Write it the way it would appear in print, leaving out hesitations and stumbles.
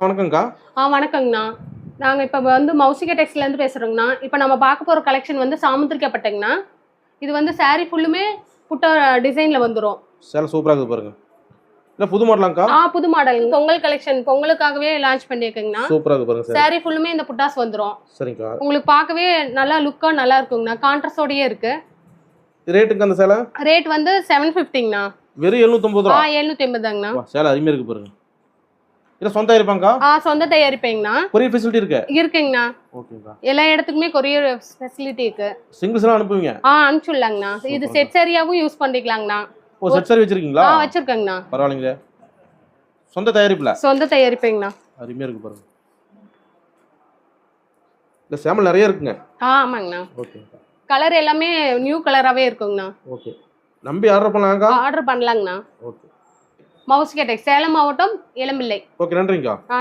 வணக்கம்க்கா. வணக்கங்கண்ணா. நாங்கள் இப்போ வந்து மௌசிகா டெக்ஸ்டைலேருந்து பேசுகிறோங்கண்ணா. இப்போ நம்ம பார்க்க போகிற கலெக்ஷன் வந்து சாமுத்திரிக்கா பட்டுங்கண்ணா. இது வந்து சாரீ ஃபுல்லுமே புட்டா டிசைனில் வந்துடும். சேலை சூப்பராக இருக்குது பாருங்க. இல்லை புது மாடலாங்க்கா? புது மாடல். பொங்கல் கலெக்ஷன் பொங்கலுக்காகவே லான்ச் பண்ணியிருக்குங்கண்ணா. சூப்பராக இருக்குது பாருங்க. சாரீ ஃபுல்லுமே இந்த புட்டாஸ் வந்துடும். சரிங்கக்கா. உங்களுக்கு பார்க்கவே நல்லா லுக்காக நல்லா இருக்குங்கண்ணா. கான்ட்ராஸ்டோடயே இருக்கு. ரேட்டுக்கு அந்த சேலை ரேட் வந்து 750ங்கண்ணா. வெறும் 750 ரூபா. 750தாங்கண்ணா. சேலை அருமையாக இருக்குது பாருங்க. இல்லை சொந்த தயாரிப்பாங்கக்கா? சொந்த தயாரிப்பேங்கண்ணா. கொரியர் ஃபெசிலிட்டி இருக்கு? இருக்குங்கண்ணா. ஓகேங்கக்கா. எல்லா இடத்துக்குமே கொரியர் ஃபெசிலிட்டி இருக்கு. சிங்கிள்ஸ்லாம் அனுப்புவீங்க? அனுப்பிச்சுடலாங்கண்ணா. இது செட் சாரியாவும் யூஸ் பண்ணிக்கலாங்கண்ணா. செட் சாரி வச்சிருக்கீங்களா? வச்சிருக்கேங்கண்ணா. பரவாயில்லைங்களே. சொந்த தயாரிப்புல? சொந்த தயாரிப்பேங்கண்ணா. அருமையாக இருக்கு பாருங்க. இந்த சாம்பிள் நிறைய இருக்குங்க. ஆமாங்கண்ணா. ஓகேங்கக்கா. கலர் எல்லாமே நியூ கலராகவே இருக்குங்கண்ணா. ஓகே. நம்பி ஆர்டர் பண்ணலாங்கக்கா? ஆர்டர் பண்ணலாங்கண்ணா. ஓகே. மௌசிகா டெக்ஸ், சேலம் மாவட்டம், இளம்பிள்ளை. ஓகே, நன்றிங்கக்கா.